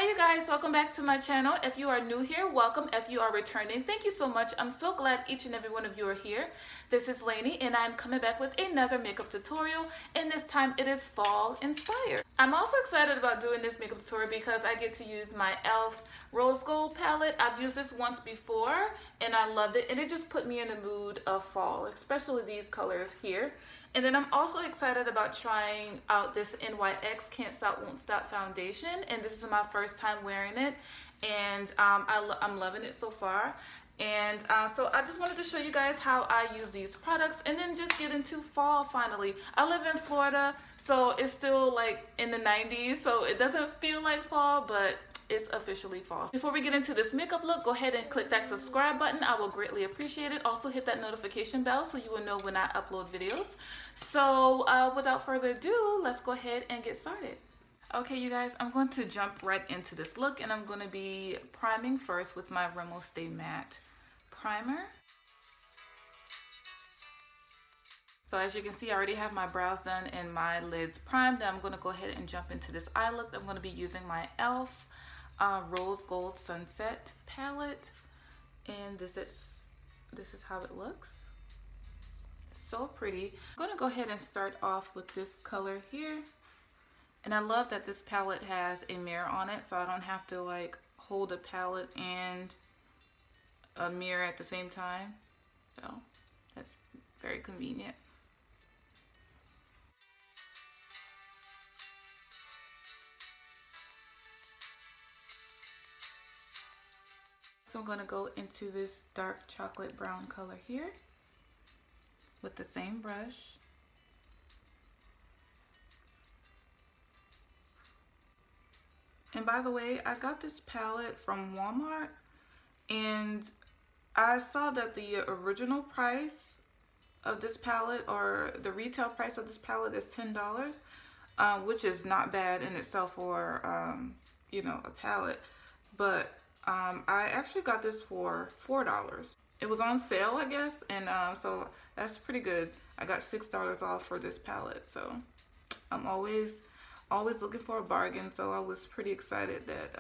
Hey you guys, welcome back to my channel. If you are new here, welcome. If you are returning, thank you so much. I'm so glad each and every one of you are here. This is Lainey and I'm coming back with another makeup tutorial, and this time it is fall inspired. I'm also excited about doing this makeup tutorial because I get to use my e.l.f. rose gold palette. I've used this once before and I loved it, and it just put me in the mood of fall, especially these colors here. And then I'm also excited about trying out this NYX Can't Stop Won't Stop foundation, and this is my first time wearing it, and I'm loving it so far. And so I just wanted to show you guys how I use these products and then just get into fall finally. I live in Florida, so it's still like in the 90s, so it doesn't feel like fall, but it's officially fall. Before we get into this makeup look, go ahead and click that subscribe button. I will greatly appreciate it. Also hit that notification bell so you will know when I upload videos. So without further ado, let's go ahead and get started. Okay, you guys, I'm going to jump right into this look, and I'm going to be priming first with my Rimmel Stay Matte primer. So as you can see, I already have my brows done and my lids primed. Now I'm going to go ahead and jump into this eye look. I'm going to be using my e.l.f. Rose Gold Sunset palette, and this is how it looks. So pretty. I'm going to go ahead and start off with this color here, and I love that this palette has a mirror on it, so I don't have to like hold a palette and a mirror at the same time, so that's very convenient. So I'm going to go into this dark chocolate brown color here with the same brush. And by the way, I got this palette from Walmart, and I saw that the original price of this palette, or the retail price of this palette, is $10, which is not bad in itself for you know, a palette. But I actually got this for $4. It was on sale, I guess, and so that's pretty good. I got $6 off for this palette, so I'm always looking for a bargain. So I was pretty excited that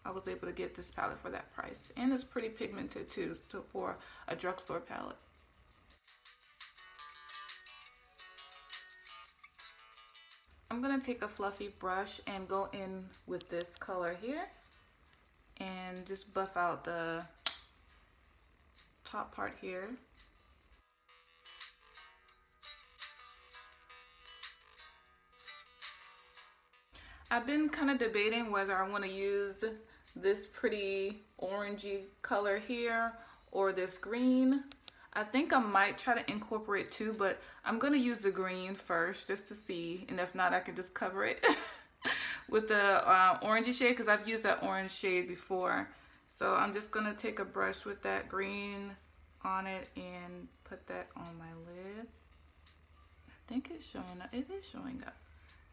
I was able to get this palette for that price, and it's pretty pigmented too, so for a drugstore palette. I'm gonna take a fluffy brush and go in with this color here and just buff out the top part here. I've been kind of debating whether I want to use this pretty orangey color here or this green. I think I might try to incorporate two, but I'm going to use the green first just to see, and if not, I can just cover it with the orangey shade, because I've used that orange shade before. So I'm just going to take a brush with that green on it and put that on my lid. I think it's showing up. It is showing up.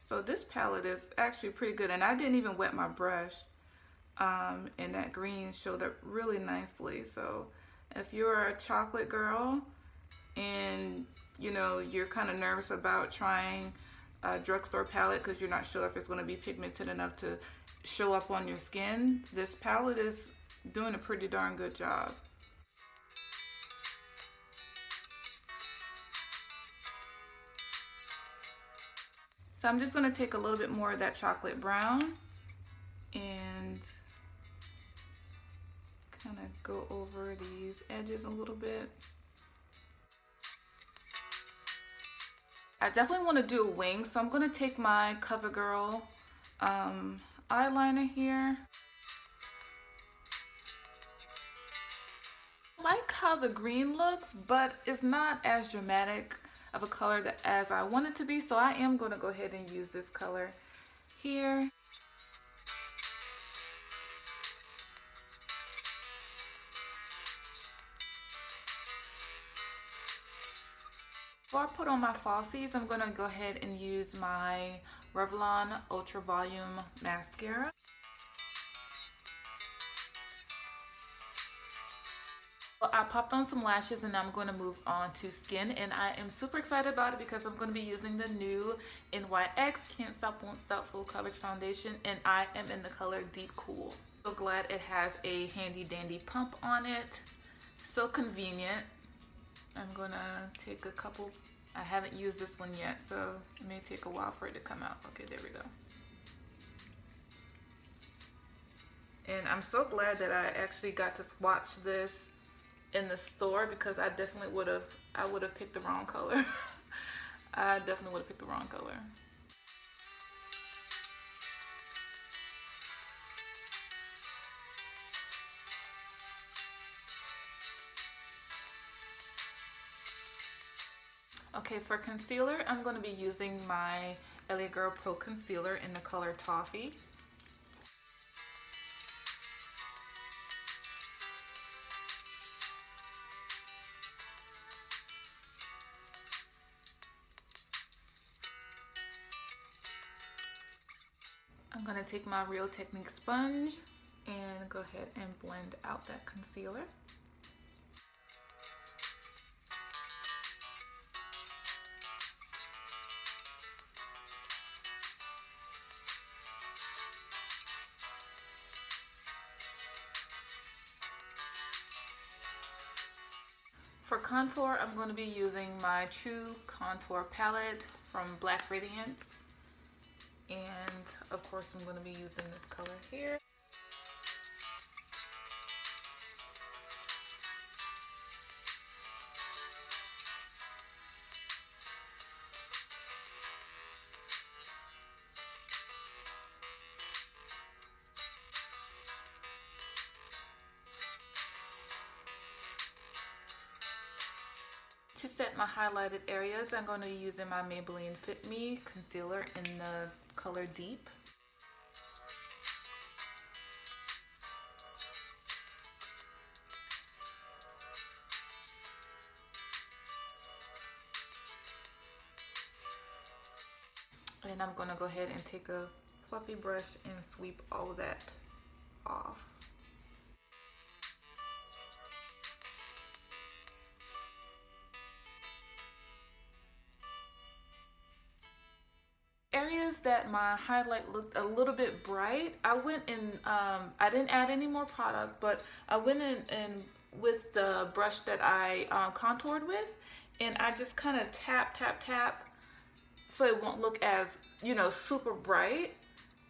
So this palette is actually pretty good, and I didn't even wet my brush, and that green showed up really nicely. So if you're a chocolate girl and you know you're kind of nervous about trying a drugstore palette because you're not sure if it's going to be pigmented enough to show up on your skin, this palette is doing a pretty darn good job. So I'm just going to take a little bit more of that chocolate brown and kind of go over these edges a little bit. I definitely want to do a wing, so I'm going to take my CoverGirl eyeliner here. I like how the green looks, but it's not as dramatic of a color as I want it to be, so I am going to go ahead and use this color here. Before I put on my falsies, I'm going to go ahead and use my Revlon Ultra Volume Mascara. I popped on some lashes and now I'm going to move on to skin, and I am super excited about it because I'm going to be using the new NYX Can't Stop Won't Stop Full Coverage Foundation, and I am in the color Deep Cool. So glad it has a handy dandy pump on it. So convenient. I'm going to take a couple. I haven't used this one yet, so it may take a while for it to come out. Okay, there we go. And I'm so glad that I actually got to swatch this in the store, because I definitely would have picked the wrong color. I definitely would have picked the wrong color. Okay, for concealer, I'm going to be using my LA Girl Pro Concealer in the color Toffee. I'm going to take my Real Technique sponge and go ahead and blend out that concealer. For contour, I'm going to be using my True Contour palette from Black Radiance. And of course, I'm going to be using this color here. To set my highlighted areas, I'm going to be using my Maybelline Fit Me concealer in the color Deep. And I'm going to go ahead and take a fluffy brush and sweep all of that off. Areas that my highlight looked a little bit bright, I went in, I didn't add any more product, but I went in with the brush that I contoured with, and I just kind of tap, so it won't look as, you know, super bright.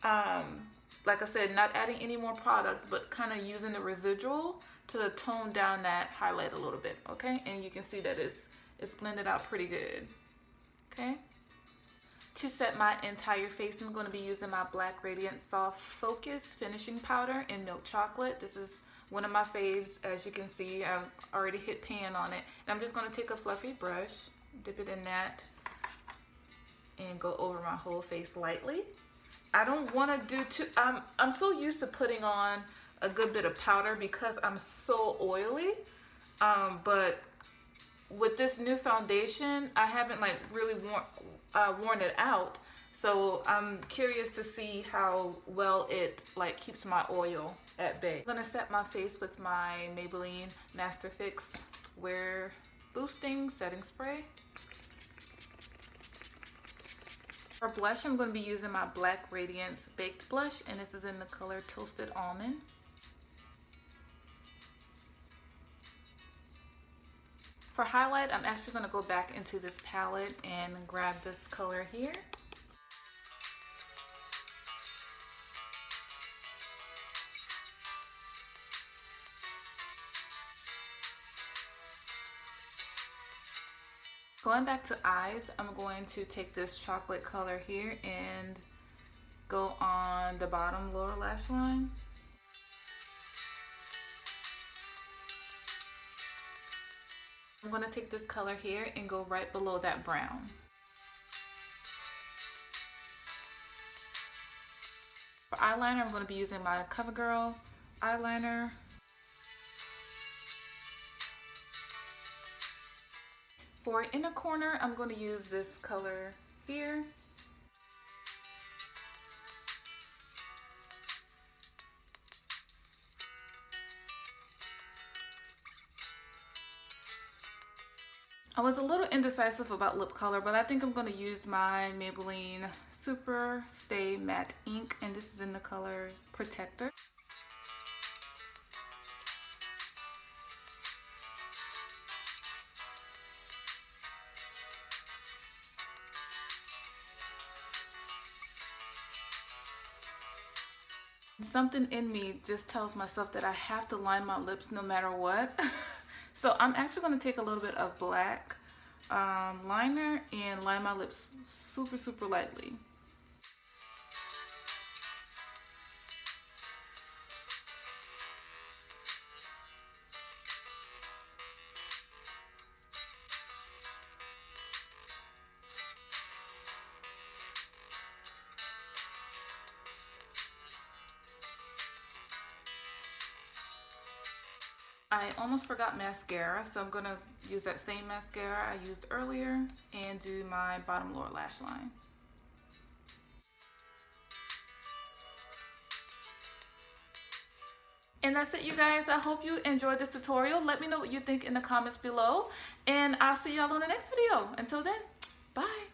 Like I said, not adding any more product, but kind of using the residual to tone down that highlight a little bit, okay? And you can see that it's blended out pretty good, okay? To set my entire face, I'm going to be using my Black Radiance Soft Focus Finishing Powder in Milk Chocolate. This is one of my faves. As you can see, I've already hit pan on it. And I'm just going to take a fluffy brush, dip it in that, and go over my whole face lightly. I don't want to do too, I'm so used to putting on a good bit of powder because I'm so oily. But with this new foundation, I haven't like really worn it out, so I'm curious to see how well it like keeps my oil at bay. I'm gonna set my face with my Maybelline Master Fix Wear Boosting Setting Spray. For blush, I'm going to be using my Black Radiance Baked Blush, and this is in the color Toasted Almond. For highlight, I'm actually going to go back into this palette and grab this color here. Going back to eyes, I'm going to take this chocolate color here and go on the bottom lower lash line. I'm going to take this color here and go right below that brown. For eyeliner, I'm going to be using my CoverGirl eyeliner. For inner corner, I'm going to use this color here. I was a little indecisive about lip color, but I think I'm going to use my Maybelline Super Stay Matte Ink, and this is in the color Protector. Something in me just tells myself that I have to line my lips no matter what. So I'm actually going to take a little bit of black liner and line my lips super, super lightly. I almost forgot mascara, so I'm going to use that same mascara I used earlier and do my bottom lower lash line. And that's it, you guys. I hope you enjoyed this tutorial. Let me know what you think in the comments below, and I'll see y'all on the next video. Until then, bye.